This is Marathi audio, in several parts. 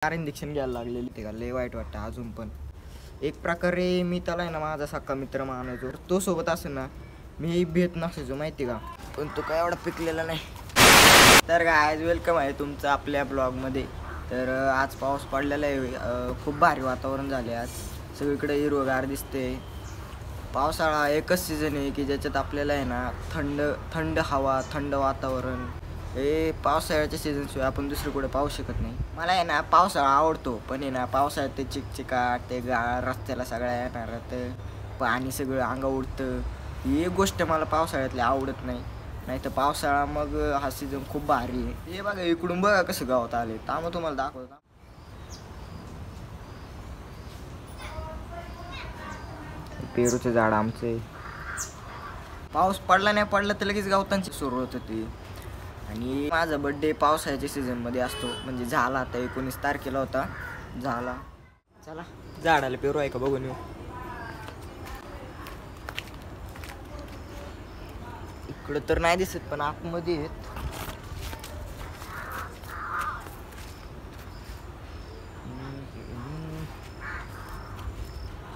इंजेक्शन घ्यायला लागलेली ते का लय वाईट वाटतं अजून पण. एक प्रकारे मी त्याला आहे ना माझा सक्का मित्र मानायचो. तो सोबत असेल ना मी भेट नसायचो माहिती का, पण तो काय एवढा पिकलेला नाही. तर गाईज वेलकम आहे तुमचं आपल्या ब्लॉगमध्ये. तर आज पाऊस पडलेला आहे, खूप भारी वातावरण झाले आज, सगळीकडे हिरवगार दिसते. पावसाळा एकच सीझन आहे की ज्याच्यात आपल्याला आहे ना थंड थंड हवा, थंड वातावरण. हे पावसाळ्याच्या सीझनशिवाय आपण दुसरीकडे पाहू शकत नाही. मला आहे ना पावसाळा आवडतो, पण आहे ना पावसाळ्यात ते चिकचिकाट, ते गाळ रस्त्याला सगळ्या येणार, ते पाणी सगळं अंगा उडतं, ही एक गोष्ट मला पावसाळ्यातली आवडत नाही. नाही तर पावसाळा मग हा सीझन खूप भारी आहे. हे बघा इकडून बघा कसं गावात आले, त्यामुळे तुम्हाला दाखवतो. पेरूचे झाड आमचे, पाऊस पडला नाही पडला तर लगेच गवतांची सुरुवात होती. आणि माझा बड्डे पावसाळ्याच्या सीझनमध्ये असतो, म्हणजे झाला आता 19 तारखेला होता, झाला. चला झाडाला पेरू आहे का बघून येऊ. इकडं तर नाही दिसत पण आतमध्ये आहेत.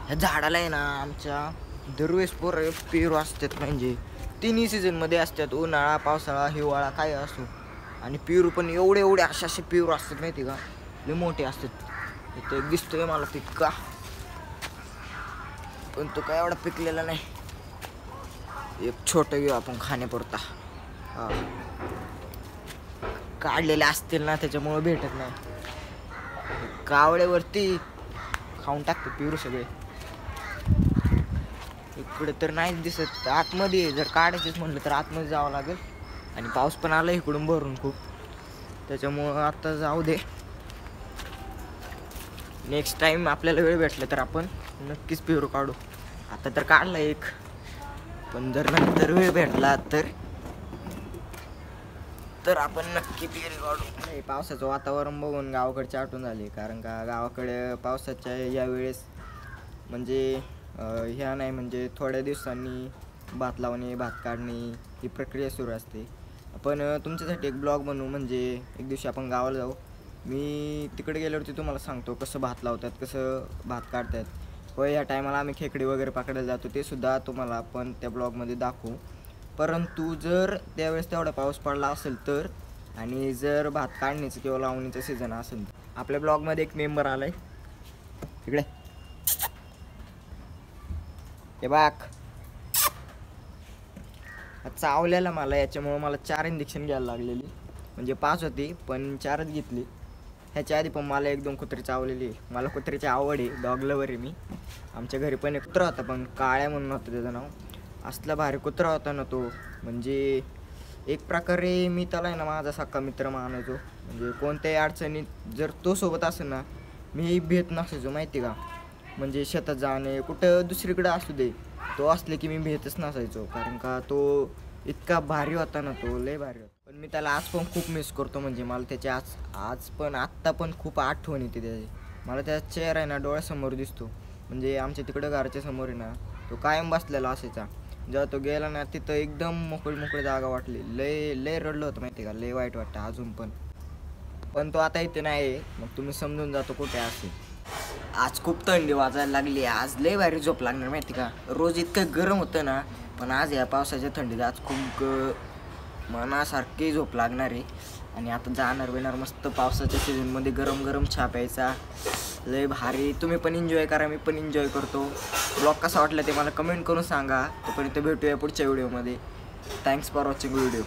ह्या झाडाला आहे ना आमच्या दरवेळेस पेरू असतात, म्हणजे तिन्ही सीझनमध्ये असतात, उन्हाळा पावसाळा हिवाळा काय असो. आणि पेरू पण एवढे एवढे असे पेरू असतात माहिती का, लय मोठे असतात. इथे दिसतोय मला पिक्का, पण तो काय एवढा पिकलेला नाही. एक छोटं घेऊ आपण खाण्यापुरता. हा काढलेले असतील ना त्याच्यामुळे भेटत नाही. कावळ्यावरती खाऊन टाकते पेरू सगळे. इकडे तर नाहीच दिसत, आतमध्ये जर काढायचंच म्हटलं तर आतमध्ये जावं लागेल. आणि पाऊस पण आला इकडून भरून खूप, त्याच्यामुळं आता जाऊ दे. नेक्स्ट टाइम आपल्याला वेळ भेटला तर आपण नक्कीच पेरू काढू. आता तर काढला एक, पण जर नंतर वेळ भेटला तर आपण नक्की पेरू काढू. पावसाचं वातावरण बघून गावाकडचे आठवण झाली, कारण का गावाकडे पावसाच्या या वेळेस म्हणजे ह्या नाही म्हणजे थोड्या दिवसांनी भात लावणे, भात काढणे ही प्रक्रिया सुरू असते. आपण तुमच्यासाठी एक ब्लॉग बनवू, म्हणजे एक दिवशी आपण गावाला जाऊ. मी तिकडे गेल्यावरती तुम्हाला सांगतो कसं भात लावतात, कसं भात काढतात. व या टायमाला आम्ही खेकडी वगैरे पकडायला जातो, ते सुद्धा तुम्हाला आपण त्या ब्लॉगमध्ये दाखवू. परंतु जर त्यावेळेस तेवढा पाऊस पडला असेल तर, आणि जर भात काढण्याचं किंवा लावणीचं सीझन असेल, आपल्या ब्लॉगमध्ये एक मेंबर आला आहे इकडे, हे बाग चावलेला मला. याच्यामुळं मला 4 इंजेक्शन घ्यायला लागलेली, म्हणजे 5 होती पण 4च घेतली. ह्याच्या आधी पण मला 1-2 कुत्री चावलेली. मला कुत्र्याची आवड आहे, डॉग लवर आहे मी. आमच्या घरी पण एक कुत्रा होता, पण काळ्या म्हणून होतं त्याचं नाव. असला भारी कुत्रा होता ना तो, म्हणजे एक प्रकारे मी त्याला आहे ना माझा सक्का मित्र मानायचो. म्हणजे कोणत्याही अडचणीत जर तो सोबत असेल ना मी भेट नसायचो माहिती का. म्हणजे शेतात जाणे कुठं दुसरीकडे असू दे, तो असले की मी भेटच नसायचो, कारण का तो इतका भारी होता ना, तो लय भारी होता. पण मी त्याला आज पण खूप मिस करतो, म्हणजे मला त्याची आज पण आत्ता पण खूप आठवण येते त्याची. मला त्याचा चेहरा आहे ना डोळ्यासमोर दिसतो. म्हणजे आमच्या तिकडं घराच्या समोर आहे ना तो कायम बसलेला असायचा. जेव्हा तो गेला ना तिथं एकदम मोकळी जागा वाटली, लय रडलं होतं माहिती का, लय वाईट वाटतं अजून पण तो आता इथे नाही. मग तुम्ही समजून जातो कुठे असेल. आज खूप थंडी वाजायला लागली, आज लय भारी झोप लागणार माहिती का. रोज इतकं गरम होतं ना, पण आज या पावसाच्या थंडीत आज खूप मनासारखी झोप लागणार आहे. आणि आता जाणार मस्त पावसाच्या सीझनमध्ये गरम गरम चहा प्यायचा, लय भारी. तुम्ही पण एन्जॉय करा, मी पण एन्जॉय करतो. ब्लॉग कसा वाटला ते मला कमेंट करून सांगा. तोपर्यंत भेटूया पुढच्या व्हिडिओमध्ये. Thanks for watching video.